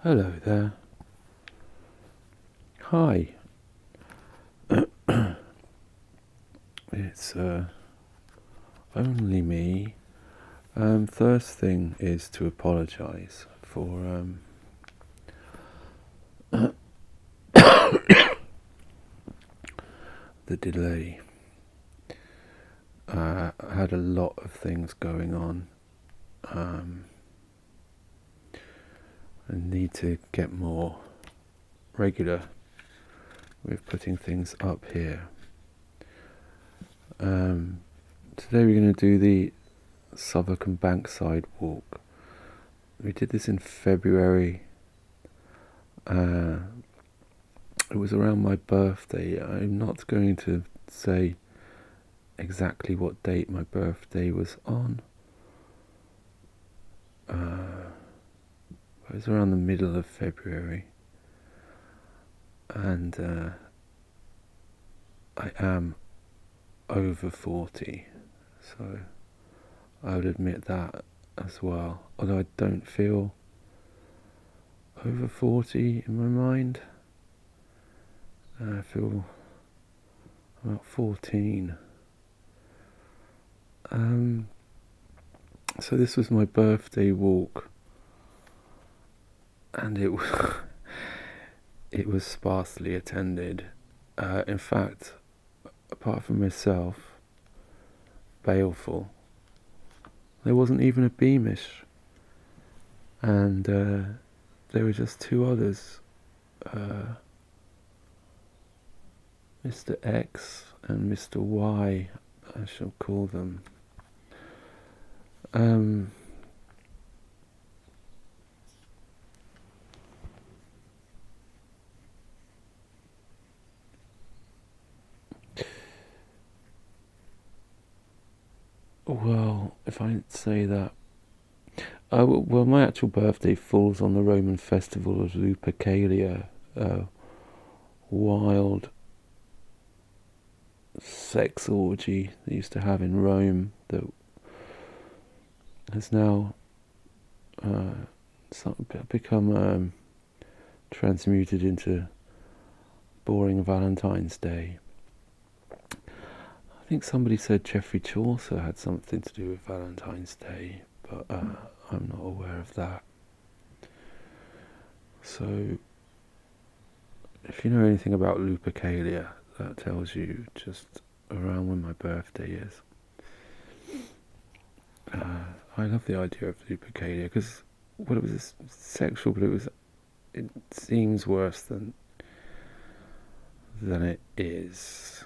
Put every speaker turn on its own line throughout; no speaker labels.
Hello there. Hi. It's only me. First thing is to apologise for the delay. I had a lot of things going on. I need to get more regular with putting things up here. Today we're going to do the Southwark and Bankside walk. We did this in February. It was around my birthday. I'm not going to say exactly what date my birthday was on. It was around the middle of February. And I am over 40, so I would admit that as well. Although I don't feel over 40 in my mind. I feel about 14. So this was my birthday walk, and it was sparsely attended. In fact, apart from myself, baleful. There wasn't even a Beamish, and there were just two others, Mr. X and Mr. Y, I shall call them. Well, if I say that, well, my actual birthday falls on the Roman festival of Lupercalia, wild sex orgy they used to have in Rome that has now become transmuted into boring Valentine's Day. I think somebody said Geoffrey Chaucer had something to do with Valentine's Day, but I'm not aware of that. So, if you know anything about Lupercalia, that tells you just around when my birthday is. I love the idea of Lupercalia because, well, it was sexual, but it seems worse than it is.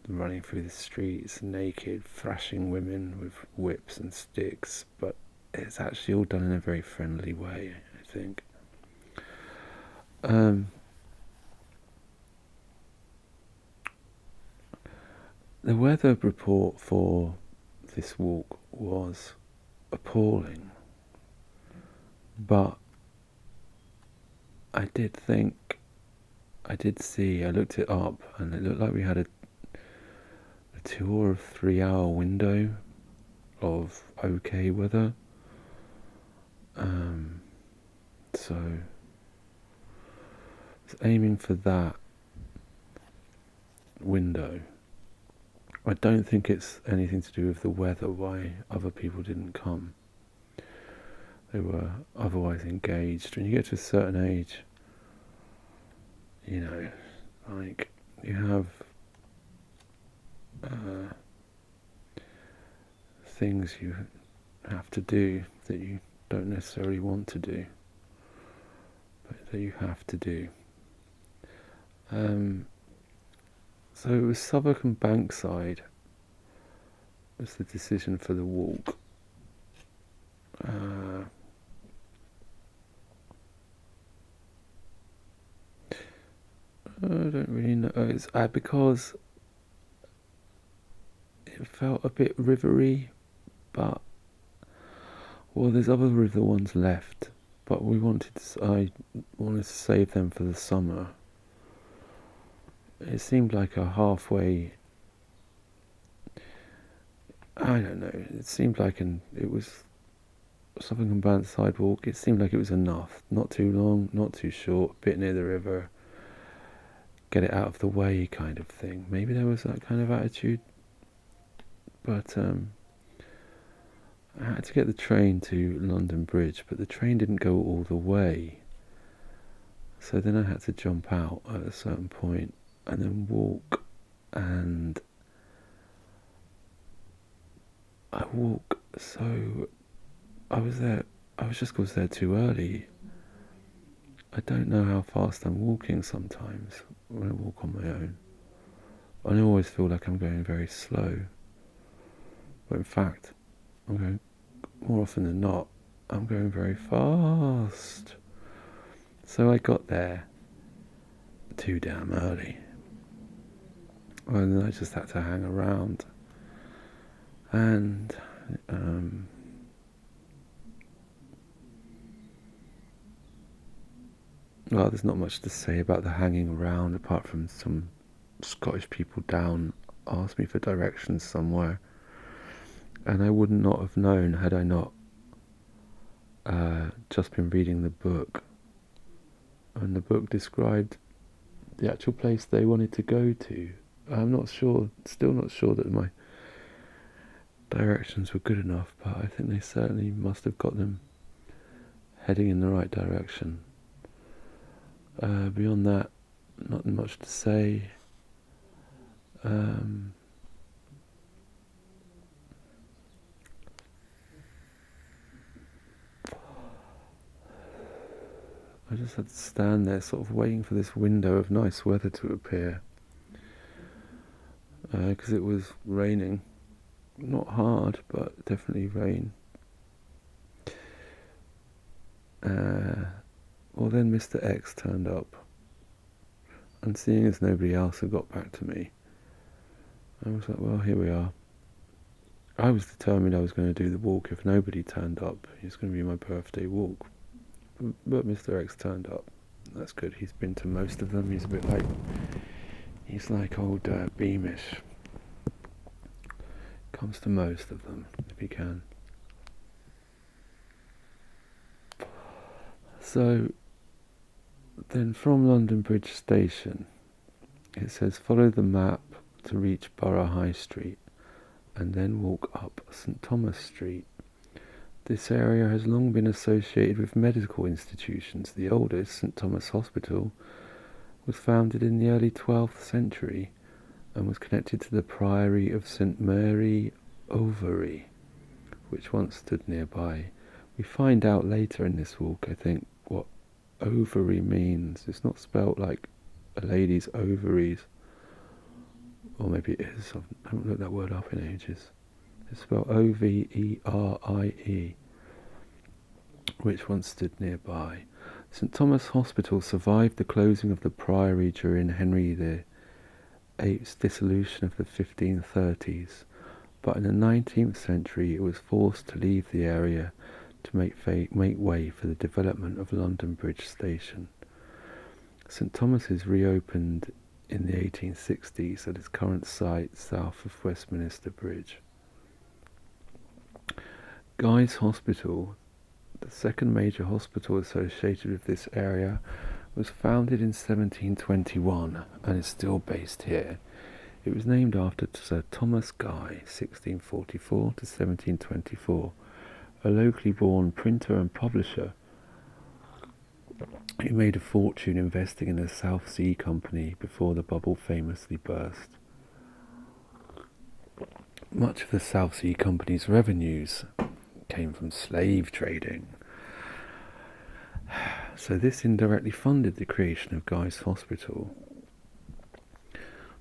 Running through the streets naked, thrashing women with whips and sticks, but it's actually all done in a very friendly way, I think. The weather report for this walk was appalling, but I looked it up, and it looked like we had a 2 or 3 hour window of okay weather. So I was aiming for that window. I don't think it's anything to do with the weather why other people didn't come. They were otherwise engaged. When you get to a certain age, you know, like you have things you have to do that you don't necessarily want to do, but that you have to do. So it was Southwark and Bankside was the decision for the walk. I don't really know. It's because it felt a bit rivery, but there's other river ones left, but I wanted to save them for the summer. It seemed like a halfway. I don't know. It seemed like it was Southwark and Bankside walk, it seemed like it was enough. Not too long, not too short, a bit near the river, get it out of the way kind of thing. Maybe there was that kind of attitude, but I had to get the train to London Bridge, but the train didn't go all the way. So then I had to jump out at a certain point and then walk, and I walk, so I was there too early. I don't know how fast I'm walking sometimes when I walk on my own. I always feel like I'm going very slow. But in fact, I'm going, more often than not, I'm going very fast. So I got there too damn early. And then I just had to hang around. And well, there's not much to say about the hanging around, apart from some Scottish people down asked me for directions somewhere, and I would not have known had I not just been reading the book, and the book described the actual place they wanted to go to. I'm still not sure that my directions were good enough, but I think they certainly must have got them heading in the right direction. Beyond that, not much to say. I just had to stand there sort of waiting for this window of nice weather to appear, because it was raining. Not hard, but definitely rain. Well, then Mr. X turned up, and seeing as nobody else had got back to me, I was like, well, here we are. I was determined I was going to do the walk if nobody turned up. It's going to be my birthday walk. But Mr. X turned up. That's good. He's been to most of them. He's like old Beamish. Comes to most of them, if he can. So, then from London Bridge Station, it says follow the map to reach Borough High Street, and then walk up St Thomas Street. This area has long been associated with medical institutions. The oldest, St Thomas Hospital, was founded in the early 12th century and was connected to the Priory of St Mary Overy, which once stood nearby. We find out later in this walk, I think, what ovary means. It's not spelt like a lady's ovaries, or maybe it is. I haven't looked that word up in ages. It's spelled Overie, which once stood nearby. St Thomas Hospital survived the closing of the priory during Henry VIII's dissolution of the 1530s, but in the 19th century it was forced to leave the area to make way for the development of London Bridge Station. St Thomas's reopened in the 1860s at its current site south of Westminster Bridge. Guy's Hospital, the second major hospital associated with this area, was founded in 1721 and is still based here. It was named after Sir Thomas Guy, 1644 to 1724, a locally born printer and publisher who made a fortune investing in the South Sea Company before the bubble famously burst. Much of the South Sea Company's revenues came from slave trading, so this indirectly funded the creation of Guy's Hospital.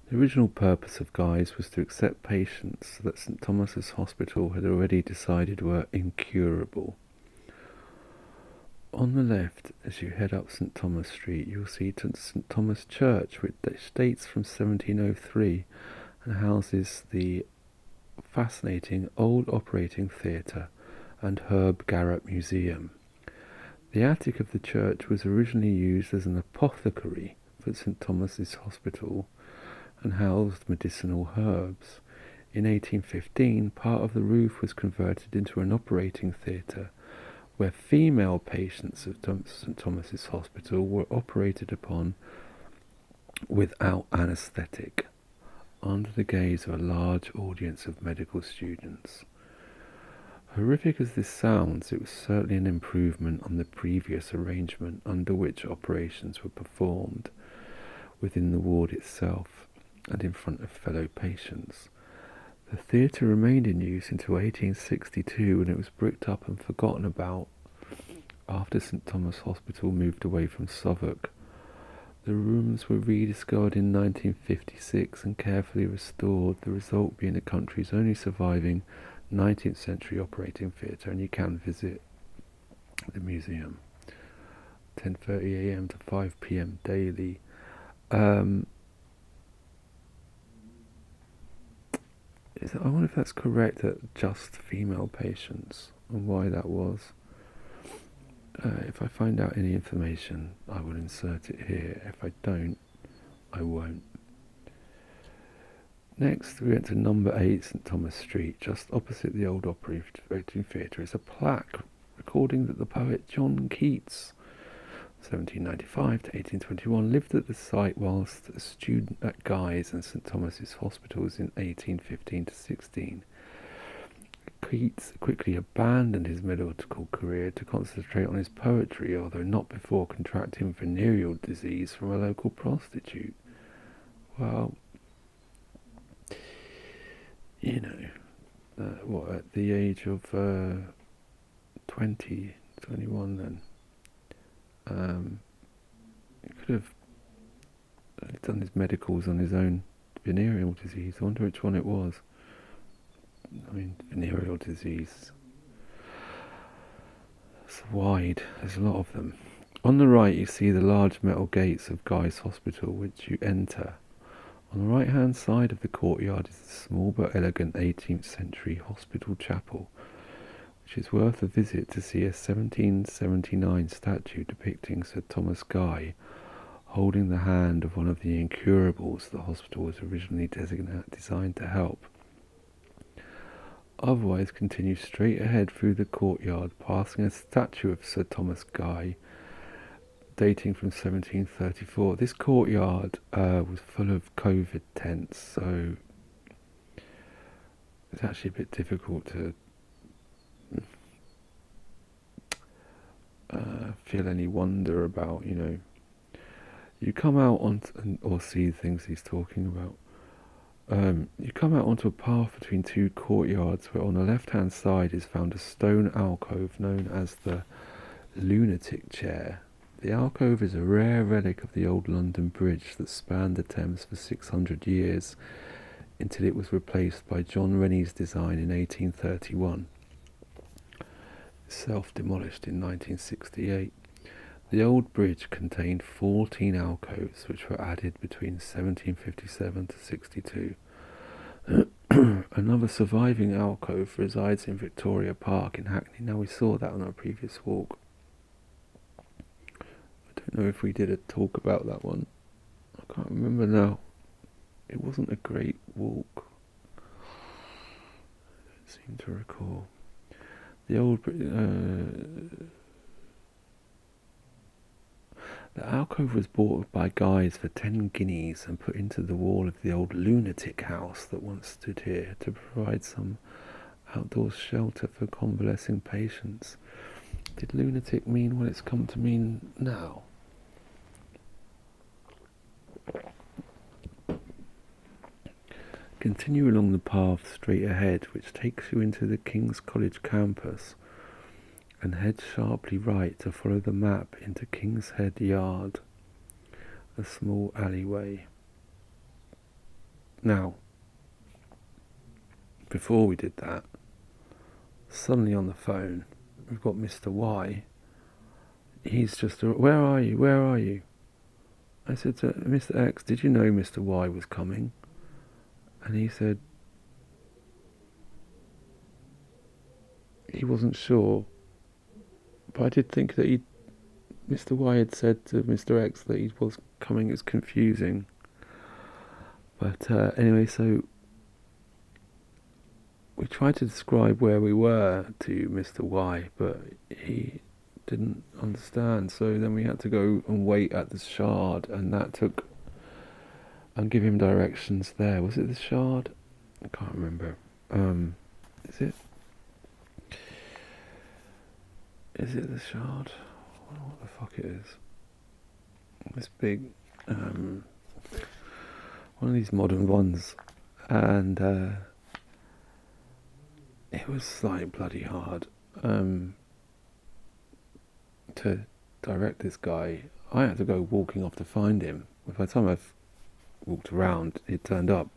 The original purpose of Guy's was to accept patients that St Thomas's Hospital had already decided were incurable. On the left, as you head up St Thomas Street, you'll see St Thomas Church, which dates from 1703 and houses the fascinating old operating theatre and Herb Garrett Museum. The attic of the church was originally used as an apothecary for St Thomas's Hospital and housed medicinal herbs. In 1815, part of the roof was converted into an operating theatre where female patients of St Thomas's Hospital were operated upon without anaesthetic, under the gaze of a large audience of medical students. Horrific as this sounds, it was certainly an improvement on the previous arrangement under which operations were performed within the ward itself and in front of fellow patients. The theatre remained in use until 1862, when it was bricked up and forgotten about after St Thomas Hospital moved away from Southwark. The rooms were rediscovered in 1956 and carefully restored, the result being the country's only surviving 19th century operating theatre, and you can visit the museum 10:30 a.m. to 5 p.m. daily. I wonder if that's correct, that just female patients, and why that was. If I find out any information, I will insert it here. If I don't, I won't. Next, we went to number 8 St Thomas Street, just opposite the old operating theatre. Is a plaque recording that the poet John Keats, 1795 to 1821, lived at the site whilst a student at Guy's and St Thomas's Hospitals in 1815 to 16. Keats quickly abandoned his medical career to concentrate on his poetry, although not before contracting venereal disease from a local prostitute. Well, you know, at the age of 21 then, he could have done his medicals on his own venereal disease. I wonder which one it was. I mean, venereal disease, it's wide, there's a lot of them. On the right you see the large metal gates of Guy's Hospital, which you enter. On the right hand side of the courtyard is the small but elegant 18th century hospital chapel, which is worth a visit to see a 1779 statue depicting Sir Thomas Guy holding the hand of one of the incurables the hospital was originally designed to help. Otherwise, continue straight ahead through the courtyard, passing a statue of Sir Thomas Guy dating from 1734. This courtyard was full of COVID tents, so it's actually a bit difficult to feel any wonder about, you know. You come out on or see things he's talking about. You come out onto a path between two courtyards, where on the left-hand side is found a stone alcove known as the lunatic chair. The alcove is a rare relic of the old London Bridge that spanned the Thames for 600 years until it was replaced by John Rennie's design in 1831. Self-demolished in 1968. The old bridge contained 14 alcoves, which were added between 1757 to 62. Another surviving alcove resides in Victoria Park in Hackney. Now, we saw that on our previous walk. I don't know if we did a talk about that one. I can't remember now. It wasn't a great walk. I don't seem to recall. The old the alcove was bought by Guy's for 10 guineas and put into the wall of the old lunatic house that once stood here to provide some outdoor shelter for convalescing patients. Did lunatic mean what it's come to mean now? Continue along the path straight ahead, which takes you into the King's College campus, and head sharply right to follow the map into King's Head Yard, a small alleyway. Now, before we did that, suddenly on the phone, we've got Mr. Y. He's just, where are you? Where are you? I said to Mr. X, did you know Mr. Y was coming? And he said he wasn't sure. But I did think that Mr. Y had said to Mr. X that he was coming. It's confusing. But anyway, so we tried to describe where we were to Mr. Y, but he didn't understand. So then we had to go and wait at the Shard, and that took, and give him directions there. Was it the Shard? I can't remember. Is it? Is it the Shard? I don't know what the fuck it is. This big, one of these modern ones, and it was like bloody hard to direct this guy. I had to go walking off to find him. By the time I've walked around, it turned up.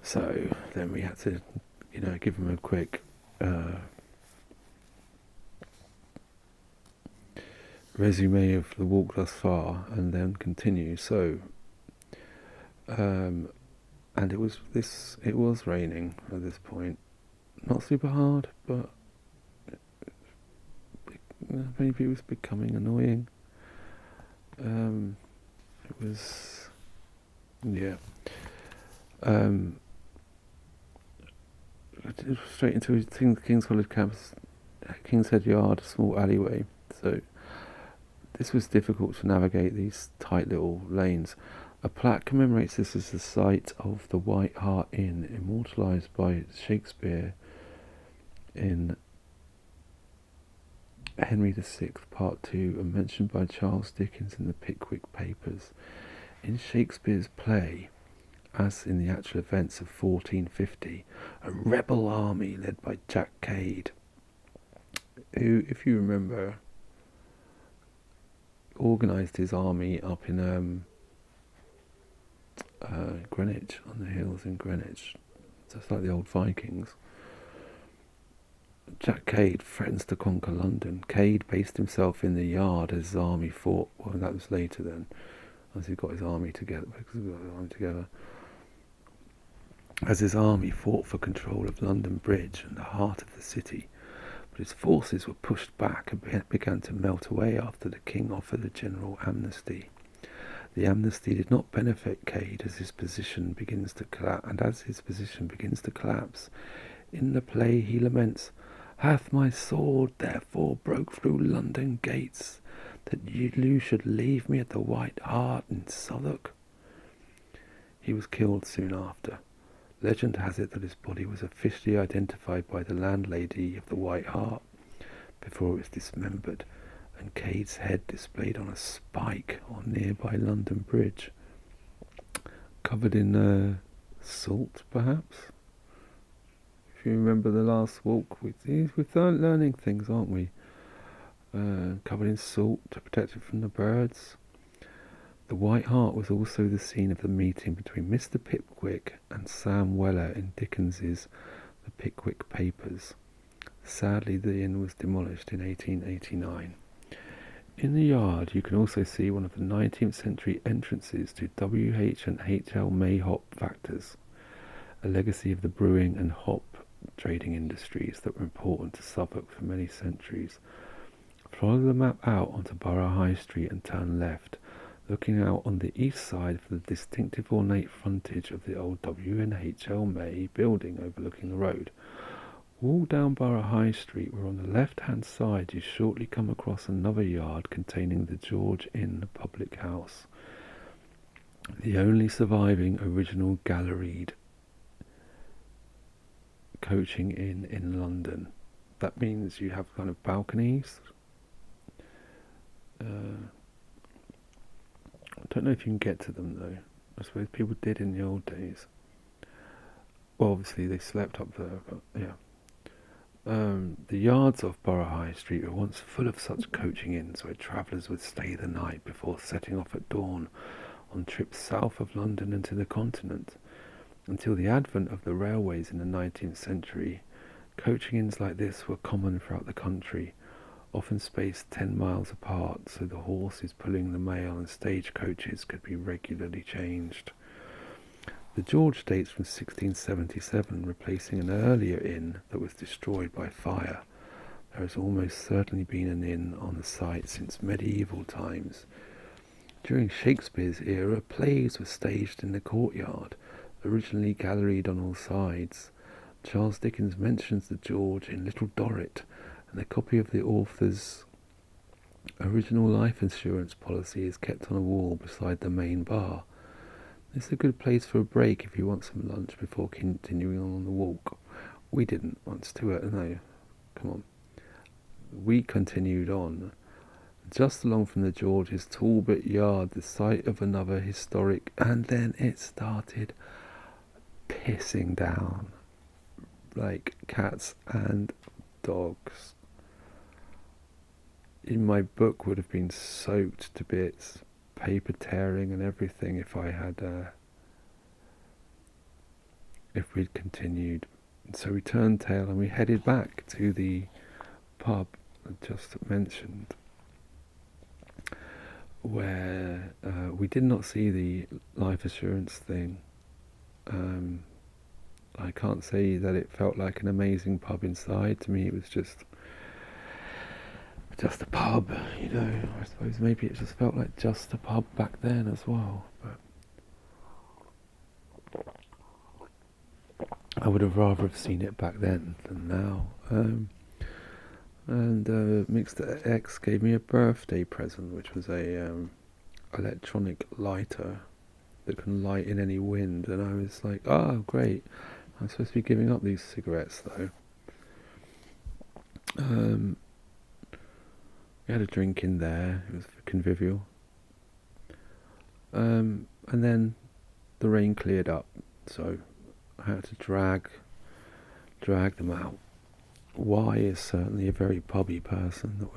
So then we had to, give him a quick resume of the walk thus far, and then continue. So, and it was raining at this point. Not super hard, but maybe it was becoming annoying. It was, yeah. Straight into King's College campus, King's Head Yard, a small alleyway. So this was difficult to navigate these tight little lanes. A plaque commemorates this as the site of the White Hart Inn, immortalised by Shakespeare in Henry VI, Part 2, and mentioned by Charles Dickens in the Pickwick Papers. In Shakespeare's play, as in the actual events of 1450, a rebel army led by Jack Cade, who, if you remember, organised his army up in Greenwich, on the hills in Greenwich, just like the old Vikings. Jack Cade threatens to conquer London. Cade based himself in the Yard as his army fought. Well, that was later then, as he got his army together. As his army fought for control of London Bridge and the heart of the city, but his forces were pushed back and began to melt away after the king offered a general amnesty. The amnesty did not benefit Cade as his position begins to collapse. In the play he laments, "Hath my sword therefore broke through London gates, that you should leave me at the White Hart in Southwark?" He was killed soon after. Legend has it that his body was officially identified by the landlady of the White Hart before it was dismembered, and Cade's head displayed on a spike on nearby London Bridge, covered in salt, perhaps. If you remember the last walk, we're learning things, aren't we? Covered in salt to protect it from the birds. The White Hart was also the scene of the meeting between Mr. Pickwick and Sam Weller in Dickens's The Pickwick Papers. Sadly, the inn was demolished in 1889. In the yard, you can also see one of the 19th century entrances to W.H. and H.L. Mayhop factors, a legacy of the brewing and hop trading industries that were important to Suffolk for many centuries. Follow the map out onto Borough High Street and turn left, looking out on the east side for the distinctive ornate frontage of the old W&H.L. May building overlooking the road. Walk down Borough High Street, where on the left-hand side you shortly come across another yard containing the George Inn public house, the only surviving original galleried coaching inn in London. That means you have kind of balconies. I don't know if you can get to them though. I suppose people did in the old days. Well, obviously they slept up there, but yeah. The yards of Borough High Street were once full of such coaching inns where travellers would stay the night before setting off at dawn on trips south of London and to the continent. Until the advent of the railways in the 19th century, coaching inns like this were common throughout the country, often spaced 10 miles apart, so the horses pulling the mail and stage coaches could be regularly changed. The George dates from 1677, replacing an earlier inn that was destroyed by fire. There has almost certainly been an inn on the site since medieval times. During Shakespeare's era, plays were staged in the courtyard, originally galleried on all sides. Charles Dickens mentions the George in Little Dorrit, and a copy of the author's original life insurance policy is kept on a wall beside the main bar. It's a good place for a break if you want some lunch before continuing on the walk. We didn't want to, no, come on. We continued on. Just along from the George is Talbot Yard, the site of another historic, and then it started pissing down like cats and dogs. In my book would have been soaked to bits, paper tearing and everything if we'd continued. So we turned tail and we headed back to the pub I just mentioned, where we did not see the life assurance thing. I can't say that it felt like an amazing pub inside. To me it was just a pub, you know. I suppose maybe it just felt like just a pub back then as well, but I would have rather have seen it back then than now. And Mixed X gave me a birthday present, which was a electronic lighter that can light in any wind, and I was like, oh great, I'm supposed to be giving up these cigarettes though. We had a drink in there, it was convivial. And then the rain cleared up, so I had to drag them out. Y is certainly a very pubby person that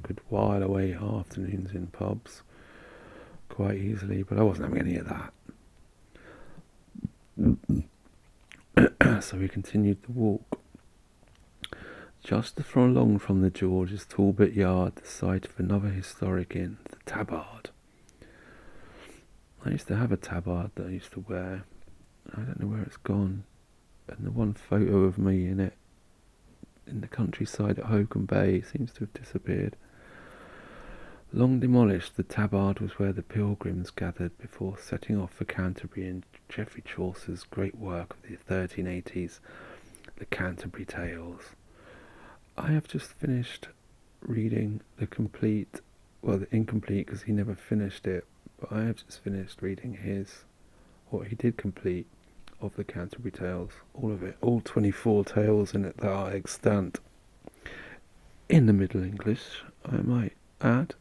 could while away afternoons in pubs quite easily, but I wasn't having any of that. So we continued the walk. Just along from the George is Talbot Yard, the site of another historic inn, the Tabard. I used to have a tabard that I used to wear. I don't know where it's gone. And the one photo of me in it, in the countryside at Holcombe Bay, seems to have disappeared. Long demolished, the tabard was where the pilgrims gathered before setting off for Canterbury in Geoffrey Chaucer's great work of the 1380s, the Canterbury Tales. I have just finished reading the incomplete because he never finished it, but I have just finished reading what he did complete of the Canterbury Tales, all of it, all 24 tales in it that are extant in the Middle English, I might add.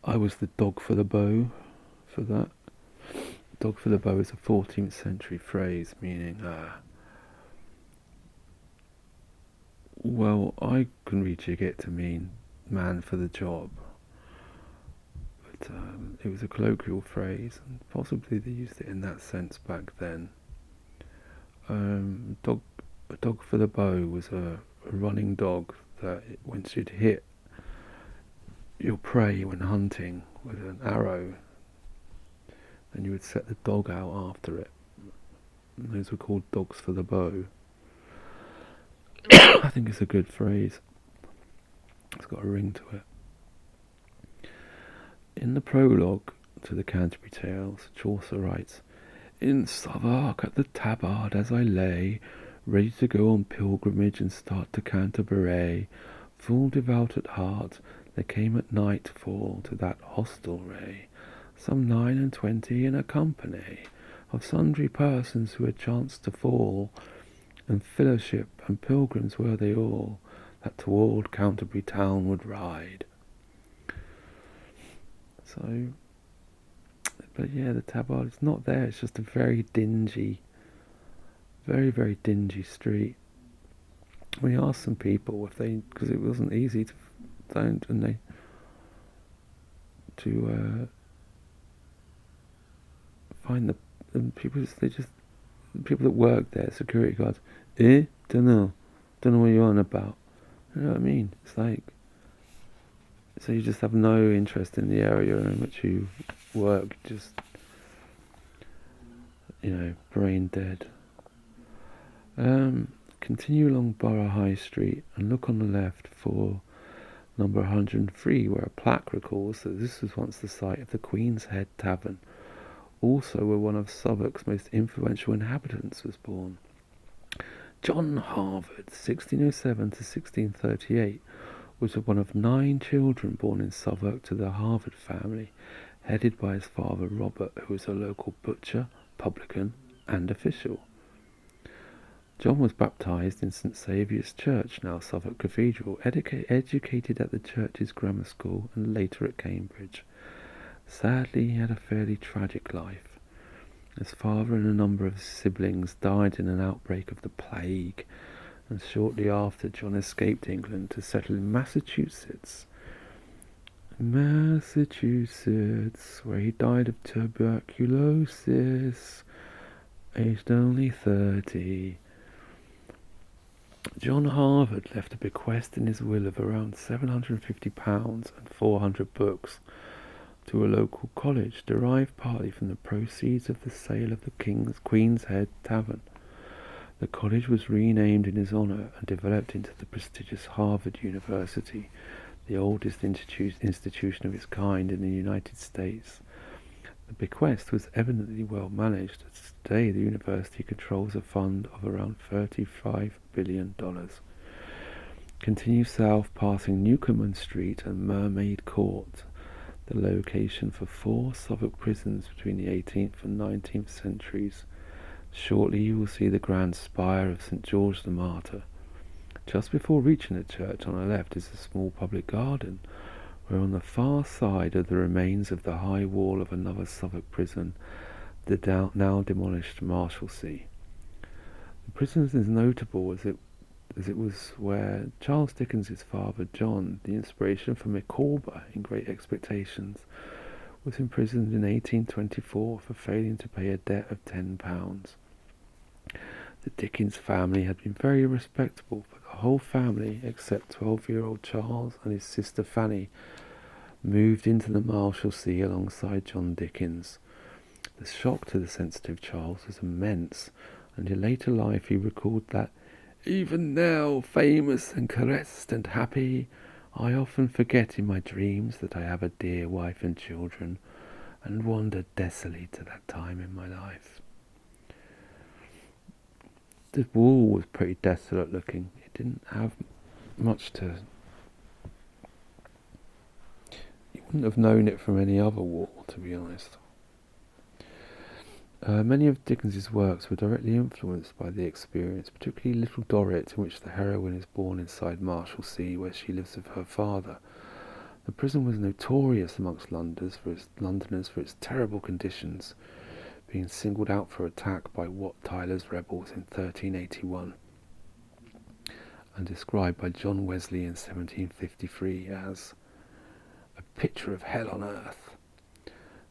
I was the dog for the bow for that. Dog for the bow is a 14th century phrase meaning, well, I can rejig it to mean man for the job. But it was a colloquial phrase, and possibly they used it in that sense back then. A dog for the bow was a running dog that once you'd hit your prey when hunting with an arrow, then you would set the dog out after it. And those were called dogs for the bow. I think it's a good phrase. It's got a ring to it. In the prologue to the Canterbury Tales, Chaucer writes, "In Southwark at the Tabard as I lay, ready to go on pilgrimage and start to Canterbury, full devout at heart, there came at nightfall to that hostelry some 29 in a company of sundry persons who had chanced to fall, and fellowship and pilgrims were they all, that toward Canterbury town would ride." So, but yeah, the Tabard is not there. It's just a very dingy, very, very dingy street. We asked some people if they, because it wasn't easy to find, find the people. People that work there, security guards. Don't know what you're on about. You know what I mean? It's like, so you just have no interest in the area in which you work, just, brain dead. Continue along Borough High Street and look on the left for number 103, where a plaque recalls that this was once the site of the Queen's Head Tavern, also where one of Southwark's most influential inhabitants was born. John Harvard, 1607 to 1638, was one of 9 children born in Southwark to the Harvard family, headed by his father Robert, who was a local butcher, publican, and official. John was baptised in St Saviour's Church, now Southwark Cathedral, educated at the church's grammar school and later at Cambridge. Sadly, he had a fairly tragic life. His father and a number of siblings died in an outbreak of the plague, and shortly after, John escaped England to settle in Massachusetts, where he died of tuberculosis, aged only 30. John Harvard left a bequest in his will of around £750 and 400 books to a local college, derived partly from the proceeds of the sale of the Queen's Head Tavern. The college was renamed in his honour and developed into the prestigious Harvard University, the oldest institution of its kind in the United States. The bequest was evidently well managed, as today the university controls a fund of around $35 billion. Continue south, passing Newcomen Street and Mermaid Court, the location for 4 Southwark prisons between the 18th and 19th centuries. Shortly you will see the grand spire of St George the Martyr. Just before reaching the church on the left is a small public garden, where on the far side are the remains of the high wall of another Southwark prison, the now demolished Marshalsea. The prison is notable as it was where Charles Dickens' father John, the inspiration for Micawber in Great Expectations, was imprisoned in 1824 for failing to pay a debt of £10. The Dickens family had been very respectable, but the whole family, except 12-year-old Charles and his sister Fanny, moved into the Marshalsea alongside John Dickens. The shock to the sensitive Charles was immense, and in later life he recalled that, "Even now, famous and caressed and happy, I often forget in my dreams that I have a dear wife and children, and wander desolately to that time in my life." The wall was pretty desolate looking. It didn't have much to... You wouldn't have known it from any other wall, to be honest. Many of Dickens's works were directly influenced by the experience, particularly Little Dorrit, in which the heroine is born inside Marshalsea, where she lives with her father. The prison was notorious amongst Londoners for its terrible conditions, being singled out for attack by Wat Tyler's rebels in 1381, and described by John Wesley in 1753 as a picture of hell on earth.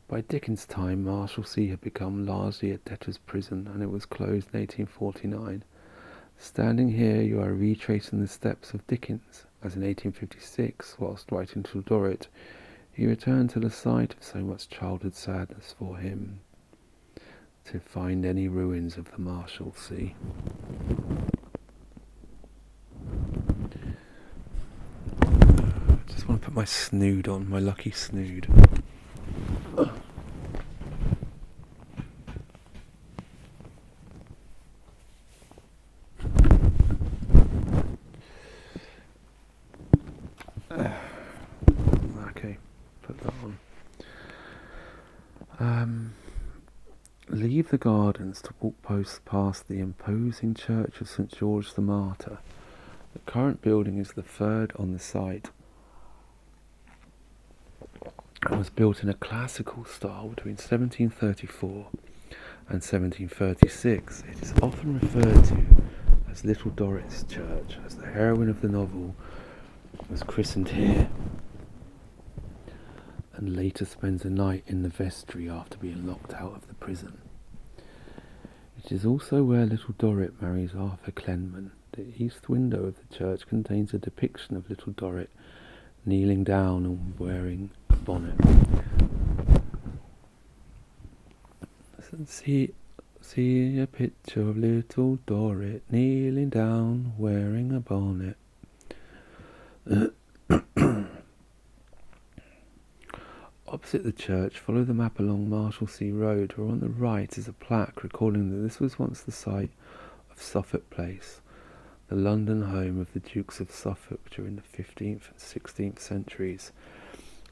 By Dickens' time, Marshalsea had become largely a debtor's prison, and it was closed in 1849. Standing here, you are retracing the steps of Dickens, as in 1856, whilst writing Little Dorrit, he returned to the site of so much childhood sadness for him, to find any ruins of the Marshalsea. I just want to put my snood on, my lucky snood. Okay, put that on. Leave the gardens to walk past the imposing church of St George the Martyr. The current building is the third on the site. It was built in a classical style between 1734 and 1736. It is often referred to as Little Dorrit's Church, as the heroine of the novel was christened here, and later spends a night in the vestry after being locked out of the prison. It is also where Little Dorrit marries Arthur Clenman. The east window of the church contains a depiction of Little Dorrit kneeling down and wearing a bonnet. See a picture of Little Dorrit kneeling down wearing a bonnet. Opposite the church, follow the map along Marshalsea Road, where on the right is a plaque recalling that this was once the site of Suffolk Place, the London home of the Dukes of Suffolk during the 15th and 16th centuries.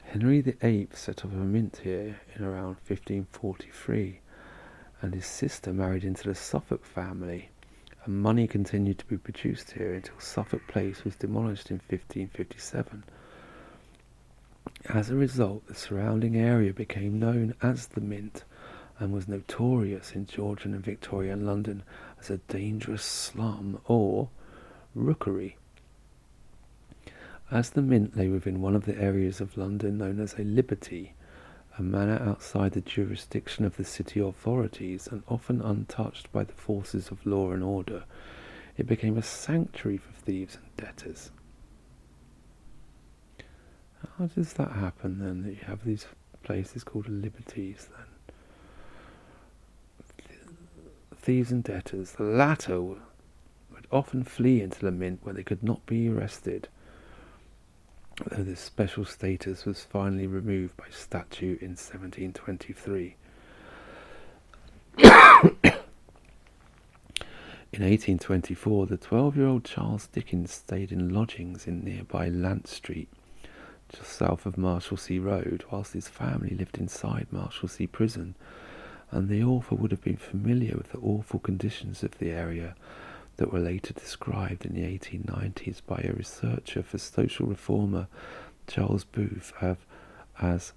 Henry VIII set up a mint here in around 1543, and his sister married into the Suffolk family, and money continued to be produced here until Suffolk Place was demolished in 1557. As a result, the surrounding area became known as the Mint and was notorious in Georgian and Victorian London as a dangerous slum or rookery. As the Mint lay within one of the areas of London known as a liberty, a manor outside the jurisdiction of the city authorities and often untouched by the forces of law and order, it became a sanctuary for thieves and debtors. How does that happen then, that you have these places called liberties then? Thieves and debtors, the latter would often flee into the Mint where they could not be arrested, though this special status was finally removed by statute in 1723. In 1824, the 12-year-old Charles Dickens stayed in lodgings in nearby Lant Street, just south of Marshalsea Road, whilst his family lived inside Marshalsea Prison, and the author would have been familiar with the awful conditions of the area that were later described in the 1890s by a researcher for social reformer Charles Booth as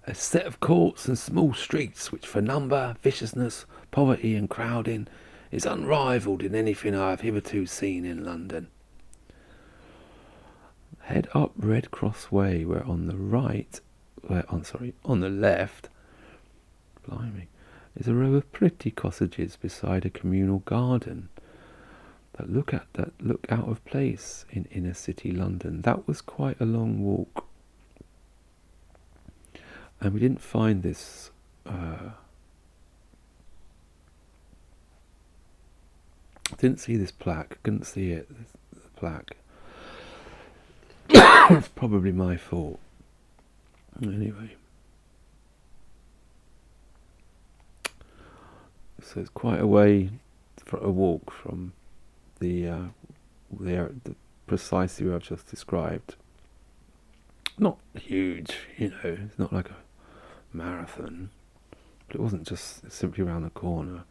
a set of courts and small streets which for number, viciousness, poverty and crowding is unrivalled in anything I have hitherto seen in London. Head up Red Cross Way, where on the left, is a row of pretty cottages beside a communal garden that look out of place in inner city London. That was quite a long walk, and we didn't find this. Didn't see this plaque. Couldn't see it. The plaque. It's probably my fault. Anyway. So it's quite a way for a walk from the precisely where I've just described. Not huge, it's not like a marathon, but it wasn't just simply around the corner.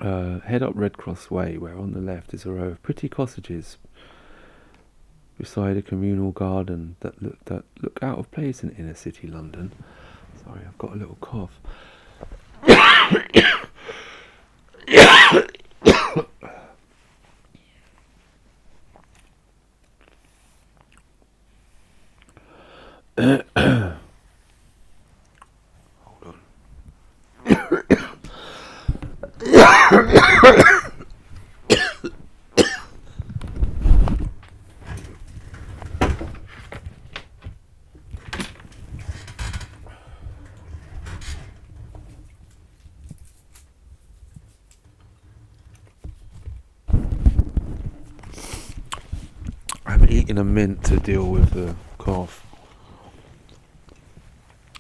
Head up Red Cross Way, where on the left is a row of pretty cottages beside a communal garden that look out of place in inner city London. Sorry, I've got a little cough. Hold on. I'm eating a mint to deal with the cough.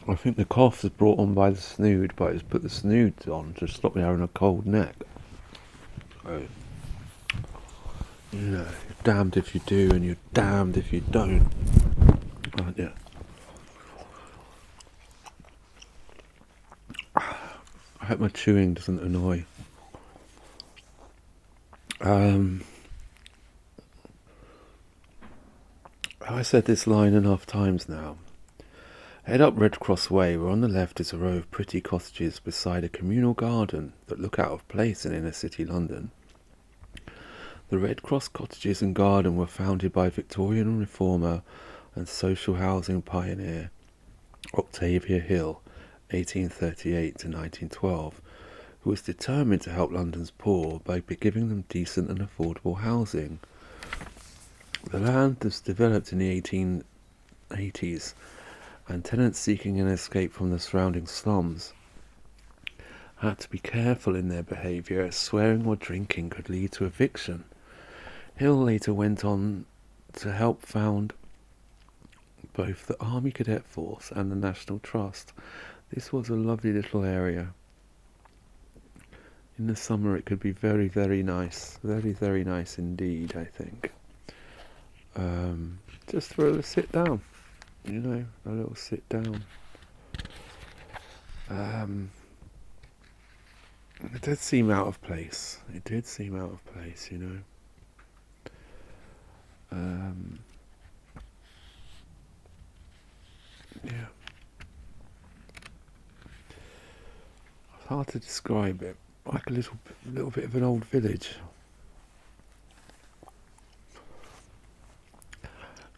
I think the cough is brought on by the snood, but it's put the snood on to stop me having a cold neck. So, you're damned if you do and you're damned if you don't, aren't you? I hope my chewing doesn't annoy. I said this line enough times now. Head up Red Cross Way, where on the left is a row of pretty cottages beside a communal garden that look out of place in inner city London. The Red Cross cottages and garden were founded by Victorian reformer and social housing pioneer Octavia Hill, 1838 to 1912, who was determined to help London's poor by giving them decent and affordable housing. The land was developed in the 1880s, and tenants seeking an escape from the surrounding slums had to be careful in their behaviour, as swearing or drinking could lead to eviction. Hill later went on to help found both the Army Cadet Force and the National Trust. This was a lovely little area. In the summer it could be very, very nice. Very, very nice indeed, I think. Just for a sit down. You know, a little sit down. It did seem out of place. It did seem out of place, you know. Yeah. It's hard to describe it. Like a little bit of an old village.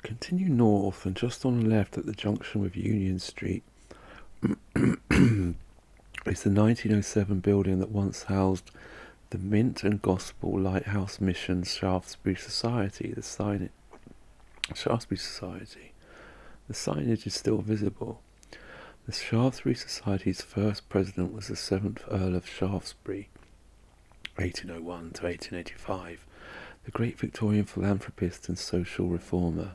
Continue north, and just on the left at the junction with Union Street is the 1907 building that once housed the Mint and Gospel Lighthouse Mission Shaftesbury Society. Shaftesbury Society. The signage is still visible. The Shaftesbury Society's first president was the 7th Earl of Shaftesbury, 1801 to 1885, the great Victorian philanthropist and social reformer.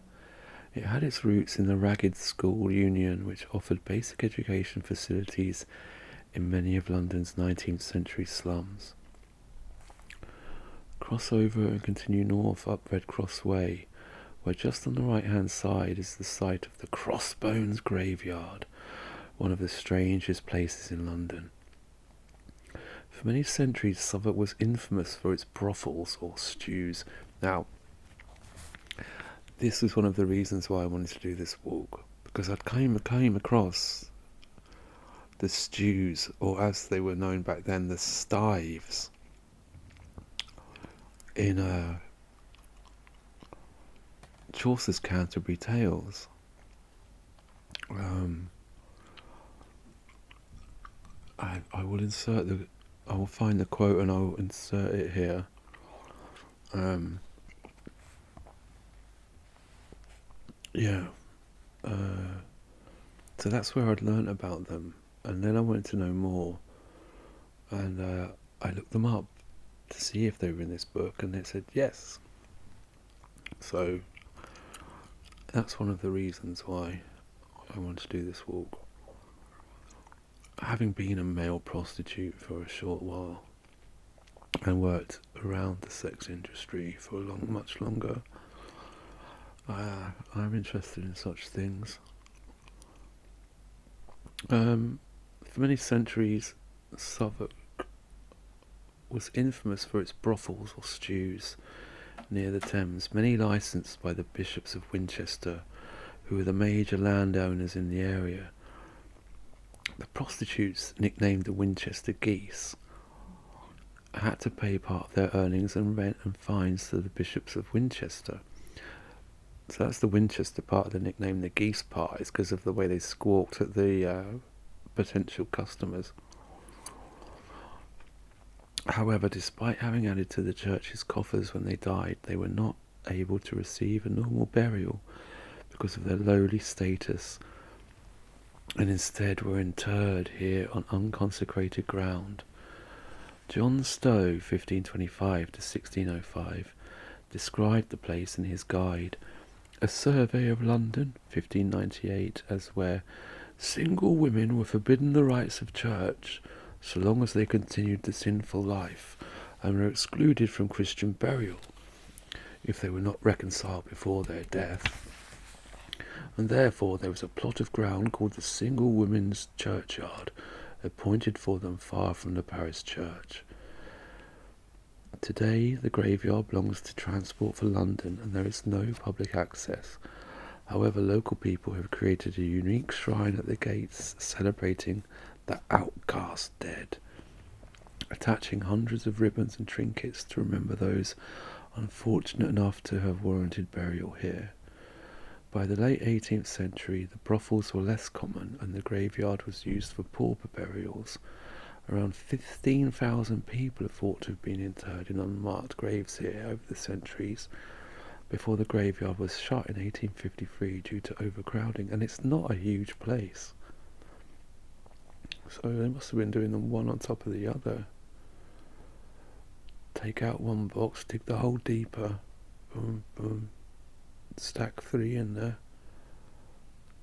It had its roots in the Ragged School Union, which offered basic education facilities in many of London's 19th century slums. Cross over and continue north up Red Cross Way, where just on the right-hand side is the site of the Crossbones Graveyard, one of the strangest places in London. For many centuries, Southwark was infamous for its brothels or stews. Now, this was one of the reasons why I wanted to do this walk, because I came across the stews, or as they were known back then, the stives, in Chaucer's Canterbury Tales. I will find the quote and I will insert it here. So that's where I'd learnt about them, and then I wanted to know more, and I looked them up to see if they were in this book, and it said yes. So that's one of the reasons why I wanted to do this walk. Having been a male prostitute for a short while and worked around the sex industry for much longer, I'm interested in such things. For many centuries, Southwark was infamous for its brothels or stews near the Thames, many licensed by the bishops of Winchester, who were the major landowners in the area. The prostitutes, nicknamed the Winchester Geese, had to pay part of their earnings and rent and fines to the bishops of Winchester. So that's the Winchester part of the nickname. The Geese part is because of the way they squawked at the potential customers. However, despite having added to the church's coffers when they died, they were not able to receive a normal burial because of their lowly status, and instead were interred here on unconsecrated ground. John Stowe, 1525 to 1605, described the place in his guide, A Survey of London, 1598, as where single women were forbidden the rites of church so long as they continued the sinful life, and were excluded from Christian burial if they were not reconciled before their death. And therefore there was a plot of ground called the Single Women's Churchyard, appointed for them far from the parish church. Today the graveyard belongs to Transport for London, and there is no public access. However, local people have created a unique shrine at the gates celebrating the outcast dead, attaching hundreds of ribbons and trinkets to remember those unfortunate enough to have warranted burial here. By the late 18th century, the brothels were less common, and the graveyard was used for pauper burials. Around 15,000 people are thought to have been interred in unmarked graves here over the centuries, before the graveyard was shut in 1853 due to overcrowding, and it's not a huge place. So they must have been doing them one on top of the other. Take out one box, dig the hole deeper, boom, boom, stack 3 in there.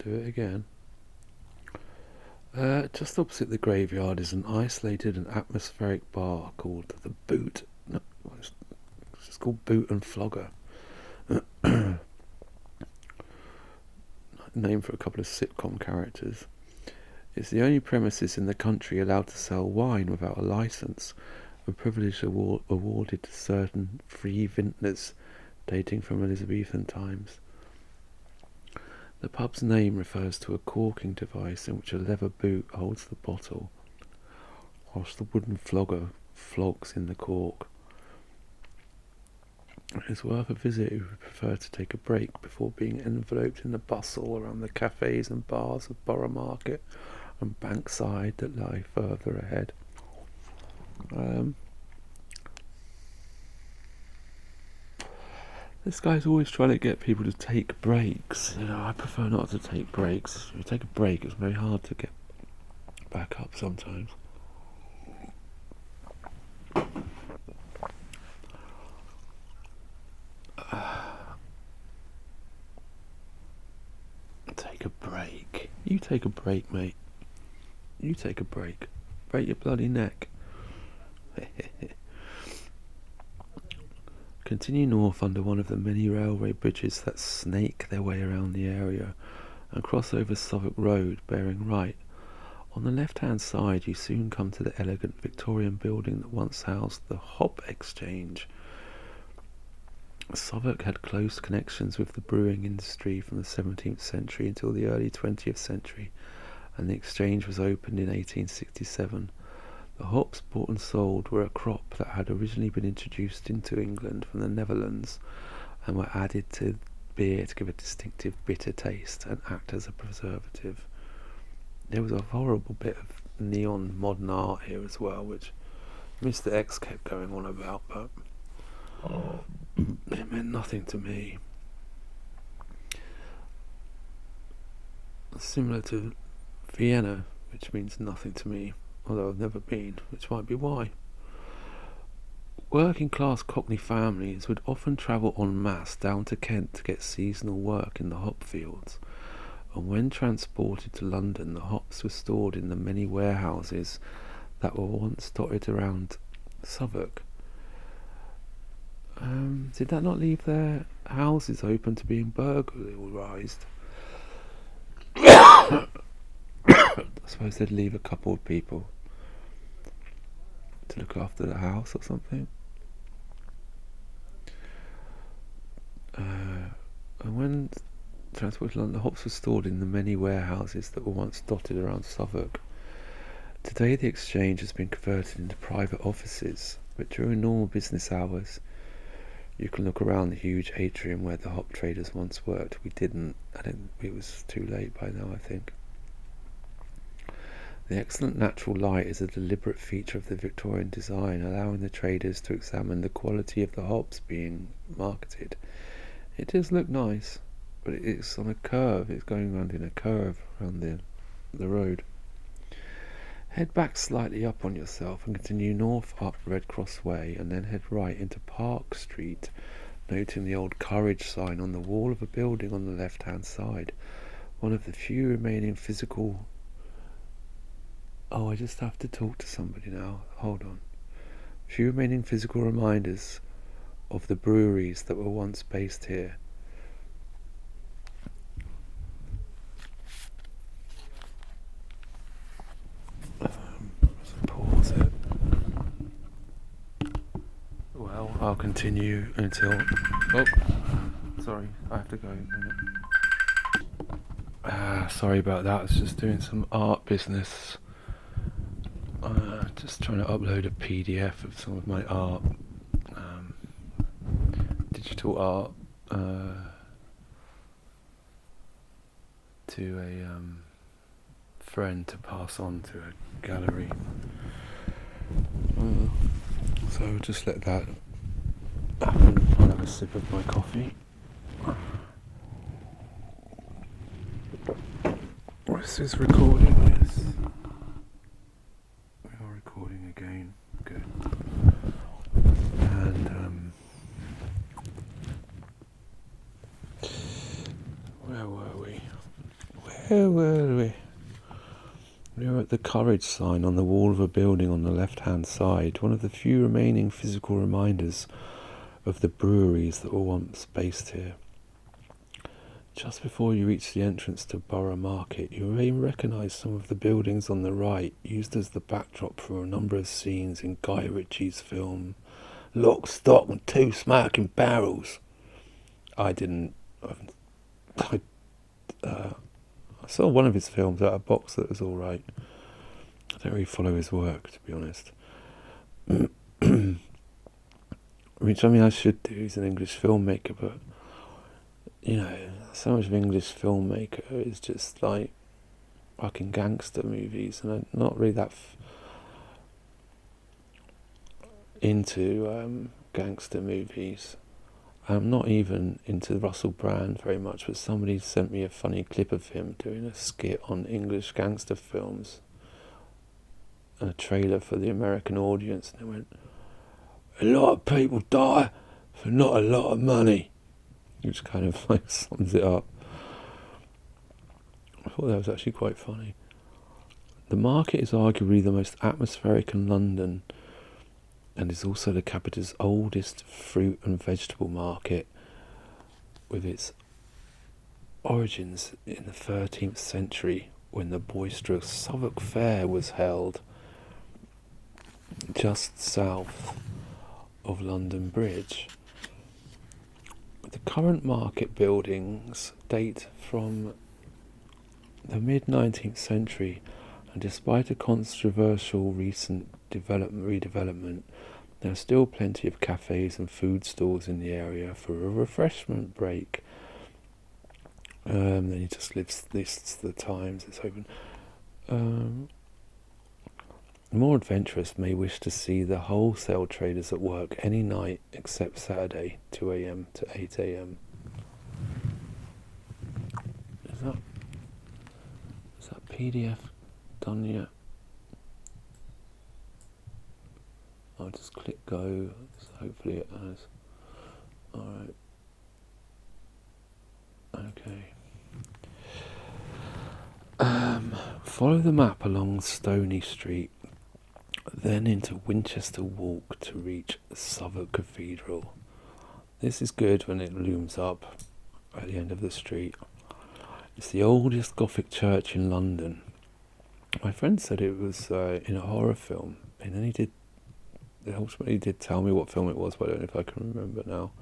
do it again. Just opposite the graveyard is an isolated and atmospheric bar called the Boot. No, it's called Boot and Flogger. Name for a couple of sitcom characters. It's the only premises in the country allowed to sell wine without a licence, a privilege awarded to certain free vintners dating from Elizabethan times. The pub's name refers to a corking device in which a leather boot holds the bottle, whilst the wooden flogger flogs in the cork. It's worth a visit if you prefer to take a break before being enveloped in the bustle around the cafes and bars of Borough Market and Bankside that lie further ahead. This guy's always trying to get people to take breaks. You know, I prefer not to take breaks. If you take a break, it's very hard to get back up sometimes. Take a break. You take a break, mate. You take a break. Break your bloody neck. Continue north under one of the many railway bridges that snake their way around the area and cross over Southwark Road, bearing right. On the left-hand side you soon come to the elegant Victorian building that once housed the Hop Exchange. Southwark had close connections with the brewing industry from the 17th century until the early 20th century, and the exchange was opened in 1867. The hops bought and sold were a crop that had originally been introduced into England from the Netherlands and were added to beer to give a distinctive bitter taste and act as a preservative. There was a horrible bit of neon modern art here as well, which Mr. X kept going on about, but it meant nothing to me. Similar to Vienna, which means nothing to me, although I've never been, which might be why. Working class Cockney families would often travel en masse down to Kent to get seasonal work in the hop fields, and when transported to London the hops were stored in the many warehouses that were once dotted around Southwark. Did that not leave their houses open to being burglarized? I suppose they'd leave a couple of people to look after the house or something. And when transported to London, the hops were stored in the many warehouses that were once dotted around Southwark. Today the exchange has been converted into private offices, but during normal business hours you can look around the huge atrium where the hop traders once worked. We didn't. It was too late by now, I think. The excellent natural light is a deliberate feature of the Victorian design, allowing the traders to examine the quality of the hops being marketed. It does look nice, but it's on a curve. It's going around in a curve around the road. Head back slightly up on yourself and continue north up Red Cross Way, and then head right into Park Street, noting the old Courage sign on the wall of a building on the left-hand side. One of the few remaining physical... Oh, I just have to talk to somebody now. Hold on. Few remaining physical reminders of the breweries that were once based here. Pause it. Well, I'll continue until... Oh, sorry, I have to go. Sorry about that. I was just doing some art business. Just trying to upload a PDF of some of my art. Digital art to a friend to pass on to a gallery. So just let that happen. I'll have a sip of my coffee. This is recording, yes. We are recording again. Good. And where were we? Where Where were we? We were at the Courage sign on the wall of a building on the left-hand side, one of the few remaining physical reminders of the breweries that were once based here. Just before you reach the entrance to Borough Market, you may recognise some of the buildings on the right, used as the backdrop for a number of scenes in Guy Ritchie's film Lock, Stock and Two Smoking Barrels. I saw one of his films out of a box that was alright. I don't really follow his work, to be honest. Which, I mean, I should do. He's an English filmmaker, but, you know, so much of English filmmaker is just like fucking gangster movies, and I'm not really that into gangster movies. I'm not even into Russell Brand very much, but somebody sent me a funny clip of him doing a skit on English gangster films and a trailer for the American audience, and they went, "A lot of people die for not a lot of money," which kind of like sums it up. I thought that was actually quite funny. The market is arguably the most atmospheric in London, and is also the capital's oldest fruit and vegetable market, with its origins in the 13th century when the boisterous Southwark Fair was held just south of London Bridge. The current market buildings date from the mid-19th century, and despite a controversial recent redevelopment, there are still plenty of cafes and food stalls in the area for a refreshment break. Then he just lists the times it's open. More adventurous may wish to see the wholesale traders at work any night except Saturday, 2 a.m. to 8 a.m. Is that PDF done yet? I'll just click go, so hopefully it has. Alright. Okay. Follow the map along Stony Street, then into Winchester Walk to reach Southwark Cathedral. This is good when it looms up at the end of the street. It's the oldest Gothic church in London. My friend said it was in a horror film, and then he ultimately did tell me what film it was, but I don't know if I can remember now.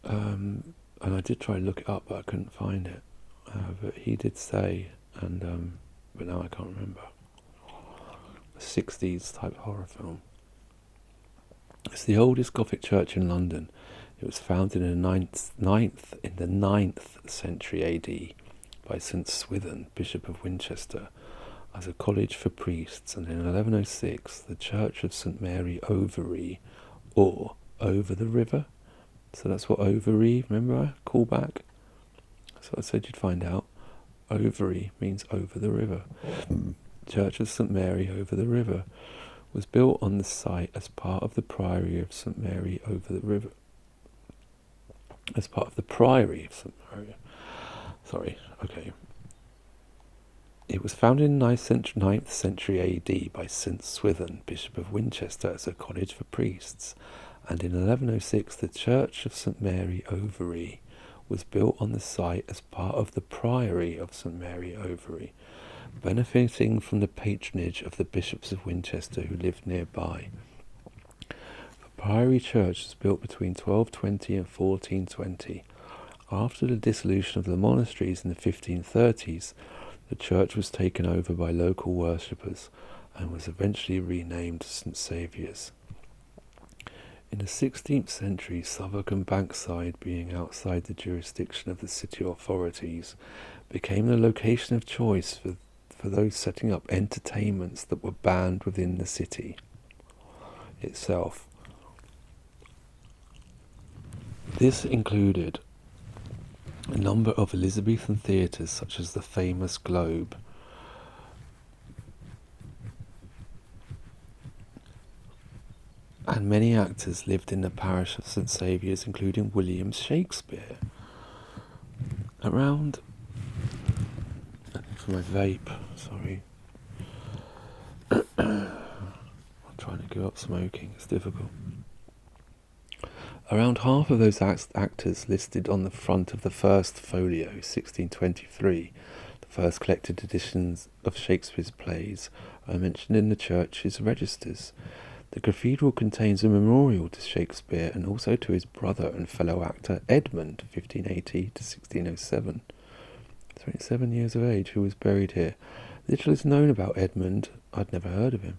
And I did try to look it up, but I couldn't find it. But he did say, and but now I can't remember. A 60s type horror film. It's the oldest Gothic church in London. It was founded in the 9th century AD by St. Swithin, Bishop of Winchester, as a college for priests, and in 1106 the Church of St. Mary Overy, or over the river. So that's what Overy, remember? Call back. So I said you'd find out. Overy means over the river. Church of St. Mary over the river was built on the site as part of the Priory of St. Mary over the river. As part of the Priory of St. Mary. Sorry, okay. It was founded in 9th century AD by St. Swithin, Bishop of Winchester, as a college for priests, and in 1106 the Church of St. Mary Overy was built on the site as part of the Priory of St. Mary Overy, benefiting from the patronage of the Bishops of Winchester who lived nearby. The Priory Church was built between 1220 and 1420. After the dissolution of the monasteries in the 1530s, the church was taken over by local worshippers and was eventually renamed St. Saviour's. In the 16th century, Southwark and Bankside, being outside the jurisdiction of the city authorities, became the location of choice for those setting up entertainments that were banned within the city itself. This included a number of Elizabethan theatres such as the famous Globe, and many actors lived in the parish of St. Saviour's, including William Shakespeare. Around for my vape, sorry. I'm trying to give up smoking, it's difficult. Around half of those actors listed on the front of the first folio, 1623, the first collected editions of Shakespeare's plays, are mentioned in the church's registers. The cathedral contains a memorial to Shakespeare and also to his brother and fellow actor Edmund, 1580 to 1607. 27 years of age, who was buried here. Little is known about Edmund. I'd never heard of him,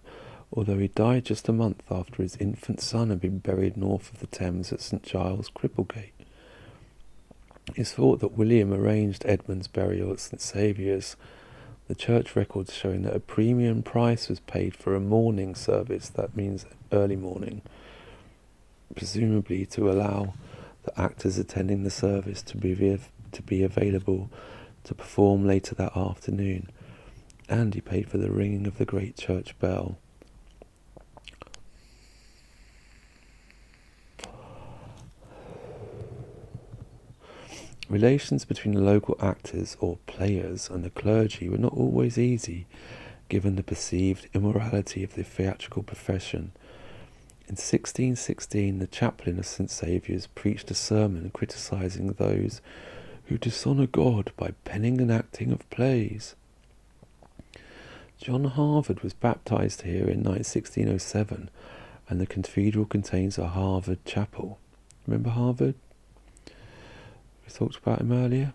although he died just a month after his infant son had been buried north of the Thames at St Giles, Cripplegate. It's thought that William arranged Edmund's burial at St Saviour's, the church records showing that a premium price was paid for a morning service, that means early morning, presumably to allow the actors attending the service to be available to perform later that afternoon, and he paid for the ringing of the great church bell. Relations between the local actors, or players, and the clergy were not always easy, given the perceived immorality of the theatrical profession. In 1616, the chaplain of St Saviour's preached a sermon criticising those who dishonour God by penning and acting of plays. John Harvard was baptised here in 1607, and the cathedral contains a Harvard chapel. Remember Harvard? We talked about him earlier.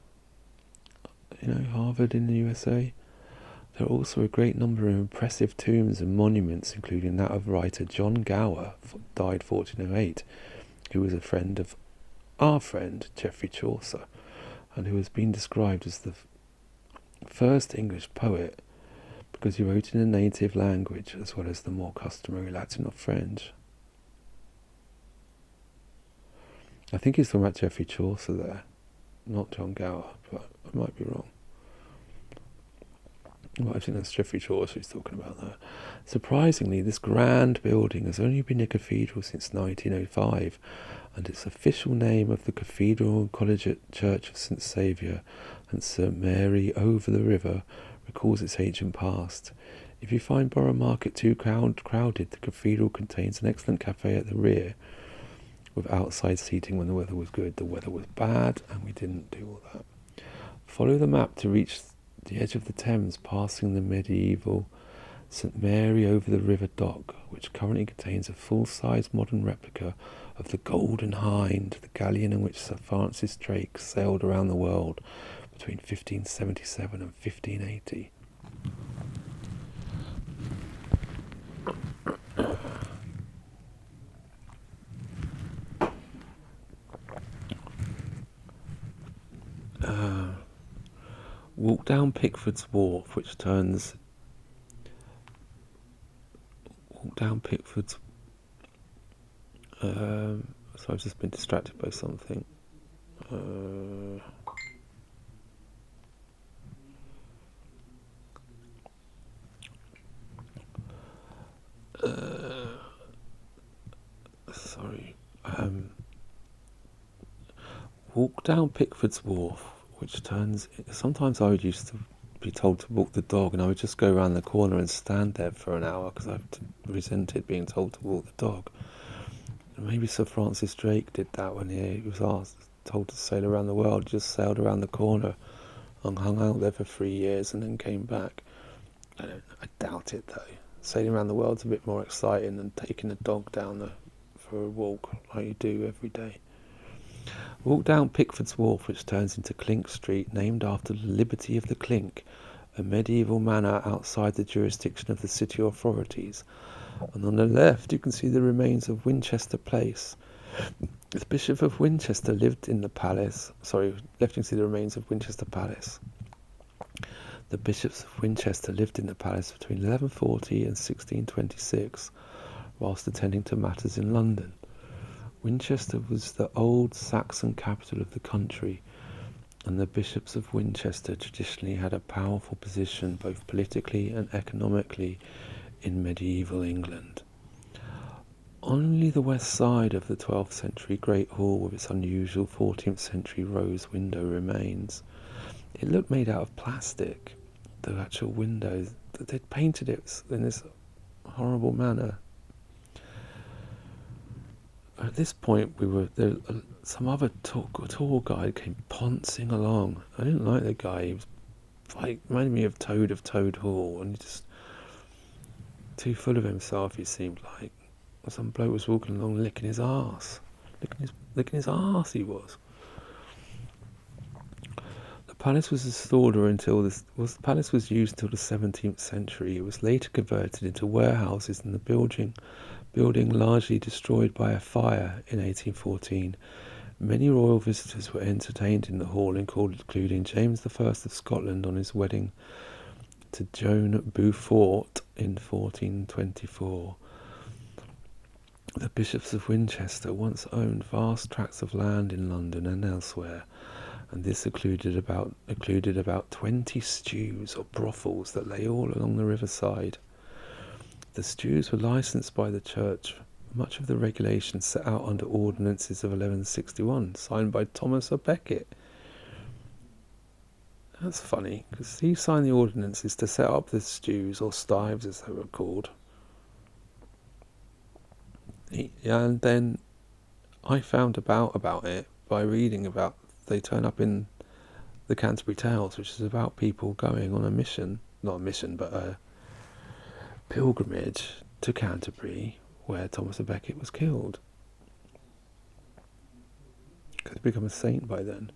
Harvard in the USA. There are also a great number of impressive tombs and monuments, including that of writer John Gower, died 1408, who was a friend of our friend Geoffrey Chaucer, and who has been described as the first English poet because he wrote in a native language as well as the more customary Latin or French. I think he's talking about Geoffrey Chaucer there, not John Gower, but I might be wrong. Well, I think that's Geoffrey Chaucer he's talking about there. Surprisingly, this grand building has only been a cathedral since 1905, and its official name of the Cathedral and College Church of St Saviour and St Mary over the river recalls its ancient past. If you find Borough Market too crowded, the cathedral contains an excellent cafe at the rear with outside seating when the weather was good. The weather was bad and we didn't do all that. Follow the map to reach the edge of the Thames, passing the medieval St Mary over the river dock, which currently contains a full-size modern replica of the Golden Hind, the galleon in which Sir Francis Drake sailed around the world between 1577 and 1580. Walk down Pickford's Wharf, which turns... Walk down Pickford's... so I've just been distracted by something. Sorry. Walk down Pickford's Wharf, which turns... Sometimes I used to be told to walk the dog, and I would just go around the corner and stand there for an hour because I resented being told to walk the dog. And maybe Sir Francis Drake did that when he was told to sail around the world. Just sailed around the corner and hung out there for 3 years and then came back. I doubt it though. Sailing around the world's a bit more exciting than taking a dog down for a walk like you do every day. Walk down Pickford's Wharf, which turns into Klink Street, named after the Liberty of the Klink, a medieval manor outside the jurisdiction of the city authorities. And on the left you can see the remains of Winchester Place. The Bishop of Winchester lived in the palace. Left you can see the remains of Winchester Palace. The Bishops of Winchester lived in the palace between 1140 and 1626, whilst attending to matters in London. Winchester was the old Saxon capital of the country, and the Bishops of Winchester traditionally had a powerful position both politically and economically in medieval England. Only the west side of the 12th century Great Hall with its unusual 14th century rose window remains. It looked made out of plastic, the actual windows. They'd painted it in this horrible manner. At this point, some other tour guide came poncing along. I didn't like the guy. He was reminded me of Toad Hall, and he just too full of himself. He seemed like some bloke was walking along licking his arse, licking his arse. He was. The palace was installed the palace was used until the 17th century. It was later converted into warehouses, and the building largely destroyed by a fire in 1814. Many royal visitors were entertained in the hall, including James I of Scotland on his wedding to Joan Beaufort in 1424. The bishops of Winchester once owned vast tracts of land in London and elsewhere, and this included about 20 stews or brothels that lay all along the riverside. The stews were licensed by the church. Much of the regulations set out under ordinances of 1161, signed by Thomas à Becket. That's funny, because he signed the ordinances to set up the stews, or stives as they were called. And then I found about it by reading about, they turn up in the Canterbury Tales, which is about people going on a mission, not a mission, but a pilgrimage to Canterbury, where Thomas à Becket was killed. Could have become a saint by then.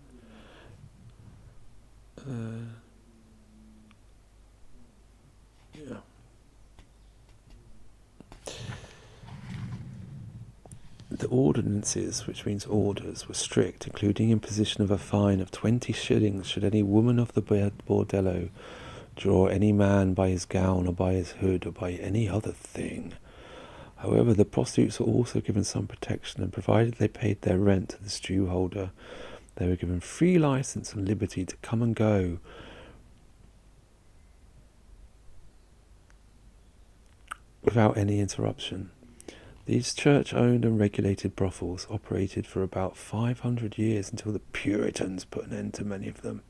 Yeah. The ordinances, which means orders, were strict, including imposition of a fine of 20 shillings should any woman of the bordello draw any man by his gown or by his hood or by any other thing. However, the prostitutes were also given some protection, and provided they paid their rent to the stew holder, they were given free license and liberty to come and go without any interruption. These church-owned and regulated brothels operated for about 500 years until the Puritans put an end to many of them,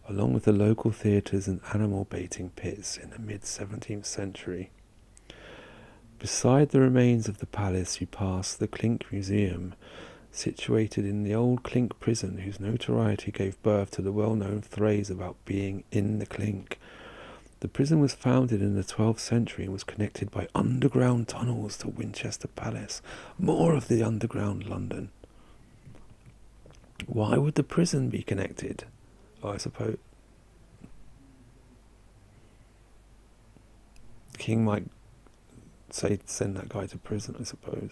along with the local theatres and animal baiting pits in the mid-17th century. Beside the remains of the palace, you pass the Klink Museum, situated in the old Klink Prison, whose notoriety gave birth to the well-known phrase about being in the Klink. The prison was founded in the 12th century and was connected by underground tunnels to Winchester Palace. More of the underground London. Why would the prison be connected? I suppose King might send that guy to prison, I suppose.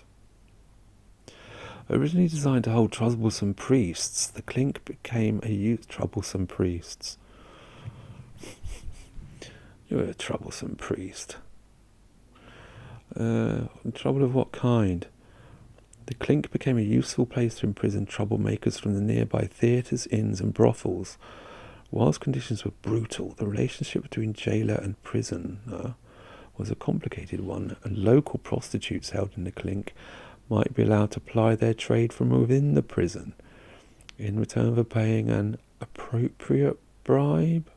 Originally designed to hold troublesome priests, the Klink became troublesome priests. You're a troublesome priest. Trouble of what kind? The Klink became a useful place to imprison troublemakers from the nearby theatres, inns and brothels. Whilst conditions were brutal, the relationship between jailer and prisoner was a complicated one, and local prostitutes held in the Klink might be allowed to ply their trade from within the prison in return for paying an appropriate bribe.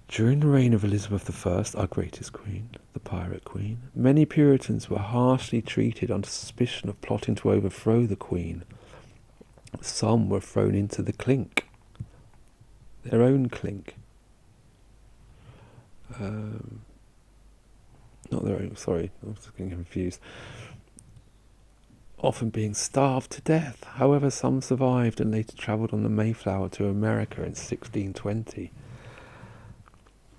During the reign of Elizabeth I, our greatest queen, the Pirate Queen, many Puritans were harshly treated under suspicion of plotting to overthrow the Queen. Some were thrown into the Klink, their own Klink. Not their own, sorry, I was getting confused. Often being starved to death. However, some survived and later travelled on the Mayflower to America in 1620.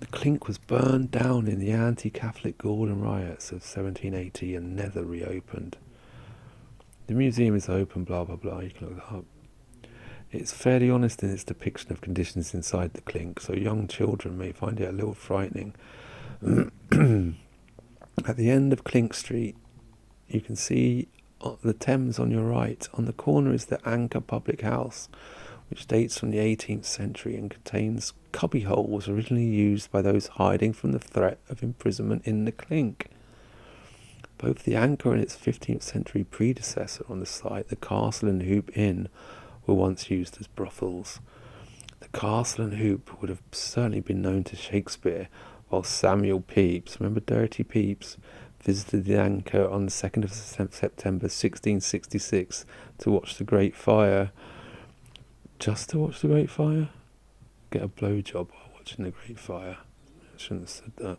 The Klink was burned down in the anti-Catholic Gordon riots of 1780 and never reopened. The museum is open, blah blah blah, you can look that up. It's fairly honest in its depiction of conditions inside the Klink, so young children may find it a little frightening. At the end of Klink Street, you can see the Thames on your right. On the corner is the Anchor Public House, which dates from the 18th century and contains cubbyholes originally used by those hiding from the threat of imprisonment in the Klink. Both the Anchor and its 15th century predecessor on the site, the Castle and Hoop Inn, were once used as brothels. The The castle and hoop would have certainly been known to Shakespeare, while Samuel Pepys, remember Dirty Pepys, visited the Anchor on the 2nd of September 1666 to watch the Great Fire. Just to watch the Great Fire? Get a blowjob while watching the Great Fire. I shouldn't have said that.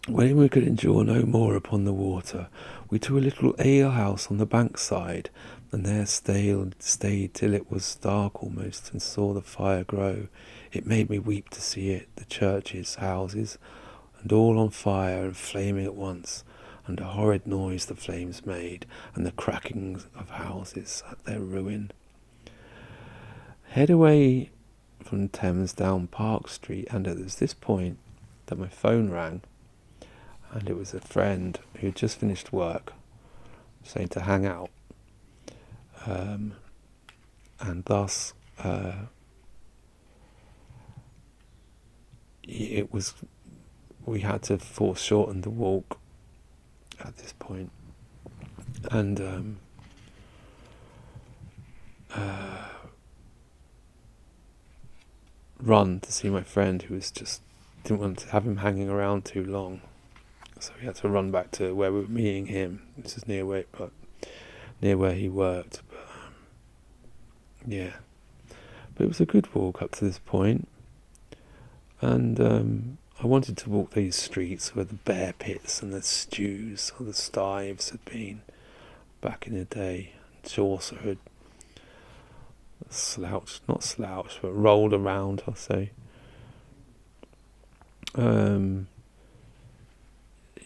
When we could endure no more upon the water, we to a little alehouse on the Bankside, and there stayed till it was dark almost, and saw the fire grow. It made me weep to see it, the churches, houses, and all on fire and flaming at once, and a horrid noise the flames made, and the cracking of houses at their ruin. Head away from Thames down Park Street, and it was this point that my phone rang, and it was a friend who had just finished work, saying to hang out, and thus we had to foreshorten the walk at this point, and run to see my friend, who was just didn't want to have him hanging around too long, so we had to run back to where we were meeting him. This is near where he worked, but yeah. But it was a good walk up to this point, and I wanted to walk these streets where the bear pits and the stews or the stives had been back in the day. Chaucer had not slouched, but rolled around, I'll say.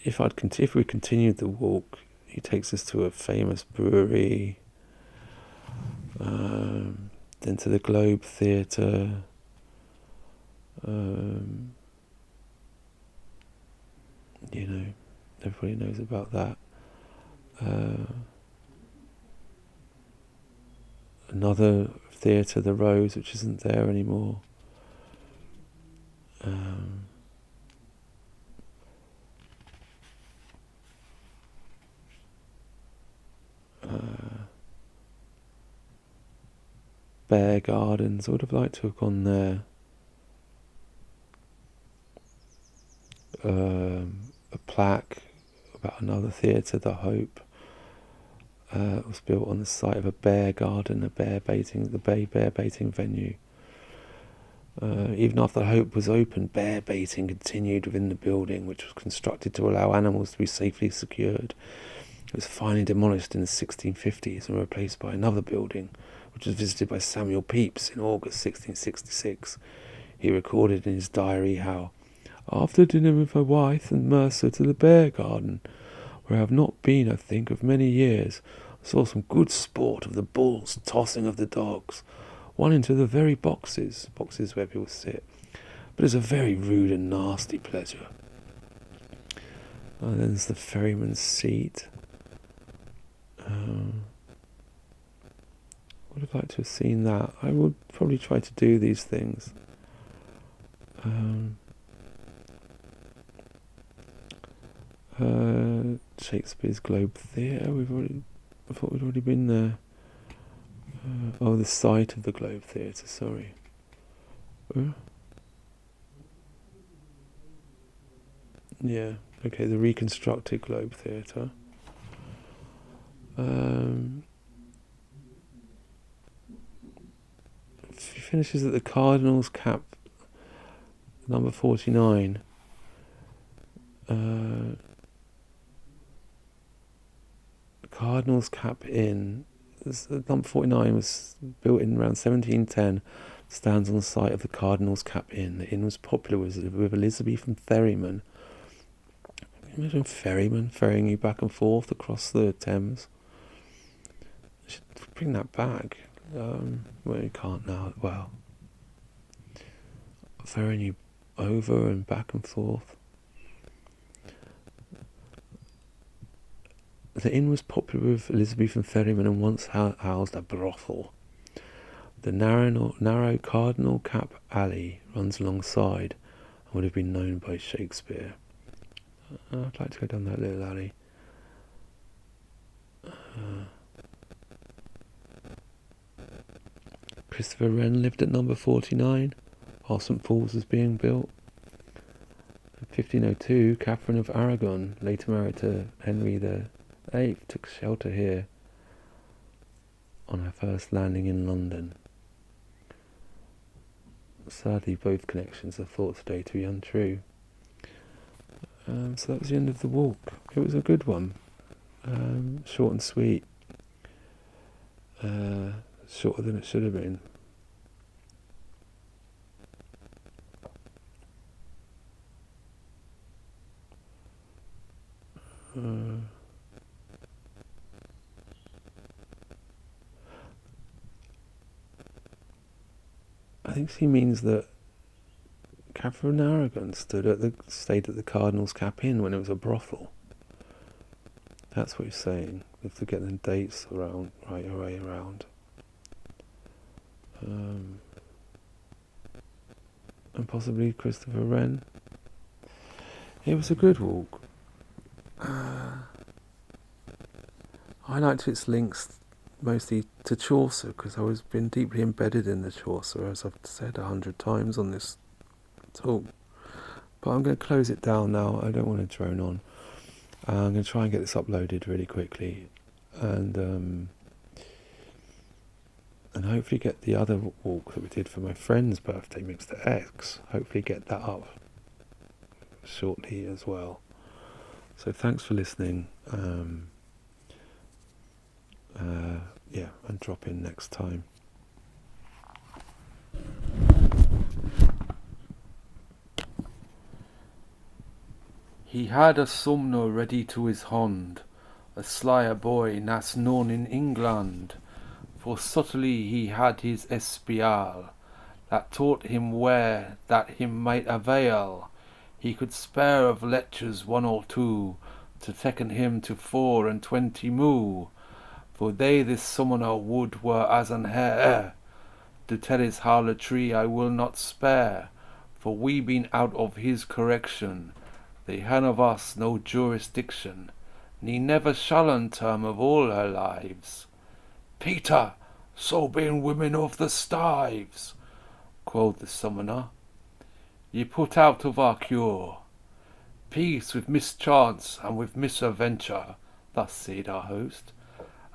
If we continued the walk, he takes us to a famous brewery, then to the Globe Theatre, everybody knows about that. Another theatre, the Rose, which isn't there anymore. Bear Gardens, I would have liked to have gone there. A plaque about another theatre, the Hope, was built on the site of a bear garden, the bear baiting venue. Even after the Hope was opened, bear baiting continued within the building, which was constructed to allow animals to be safely secured. It was finally demolished in the 1650s and replaced by another building, which was visited by Samuel Pepys in August 1666. He recorded in his diary how, after dinner with my wife and Mercer to the bear garden, where I have not been, I think, of many years, I saw some good sport of the bulls tossing of the dogs, one into the very boxes where people sit, but it's a very rude and nasty pleasure. And then there's the ferryman's seat. Would have liked to have seen that. I would probably try to do these things. Shakespeare's Globe Theatre. I thought we'd already been there. The site of the Globe Theatre. Sorry. Yeah. Okay. The reconstructed Globe Theatre. Finishes at the Cardinal's Cap, number 49. Cardinal's Cap Inn. Number 49 was built in around 1710. Stands on the site of the Cardinal's Cap Inn. The inn was popular with Elizabethan ferrymen. Imagine ferrymen ferrying you back and forth across the Thames. I should bring that back. Well, you can't now. Well, ferrying you over and back and forth. The inn was popular with Elizabethan ferrymen and once housed a brothel. The narrow Cardinal Cap Alley runs alongside and would have been known by Shakespeare. I'd like to go down that little alley. Christopher Wren lived at number 49 while St Paul's was being built. In 1502, Catherine of Aragon, later married to Henry VIII, took shelter here on her first landing in London. Sadly, both connections are thought today to be untrue. So that was the end of the walk. It was a good one. Short and sweet. Shorter than it should have been. I think she means that Catherine Aragon stayed at the Cardinal's Cap Inn when it was a brothel. That's what he's saying. We have to get the dates around, right away around. And possibly Christopher Wren. It was a good walk. I liked its links mostly to Chaucer because I was been deeply embedded in the Chaucer, as I've said 100 times on this talk. But I'm going to close it down now. I don't want to drone on. I'm going to try and get this uploaded really quickly, and hopefully get the other walk that we did for my friend's birthday, Mr. X. Hopefully get that up shortly as well. So thanks for listening. And drop in next time. He had a Sumner ready to his hond, a slyer boy nas known in England, for subtly he had his espial, that taught him where that him might avail. He could spare of lectures 1 or 2, to taken him to 24 moo. For they this summoner would were as an hare. To tell his harlotry I will not spare, for we been out of his correction. They han of us no jurisdiction, ne never shall term of all her lives. Peter, so being women of the stives, quoth the summoner, ye put out of our cure. Peace with mischance and with misadventure, thus said our host,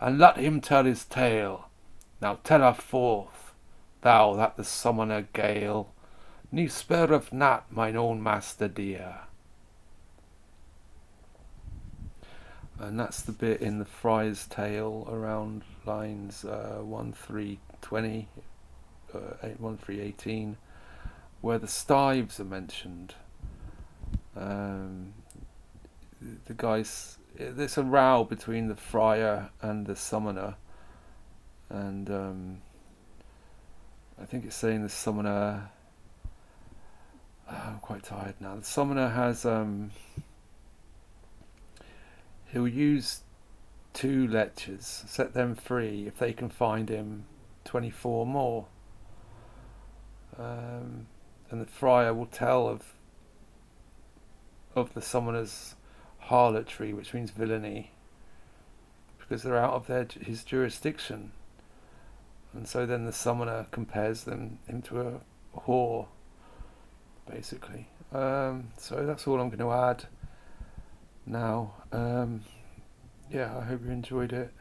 and let him tell his tale. Now tell her forth, thou that the summoner gale, ne spare of not mine own master dear. And that's the bit in the Friar's Tale around lines 1320, 1318, where the stives are mentioned. The guys, there's a row between the friar and the summoner, and I think it's saying the summoner. I'm quite tired now. The summoner has he'll use 2 lectures, set them free if they can find him 24 more. And the friar will tell of the summoner's harlotry, which means villainy, because they're out of his jurisdiction. And so then the summoner compares him to a whore, basically. So that's all I'm going to add now. I hope you enjoyed it.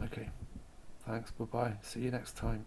Okay, thanks, bye bye, see you next time.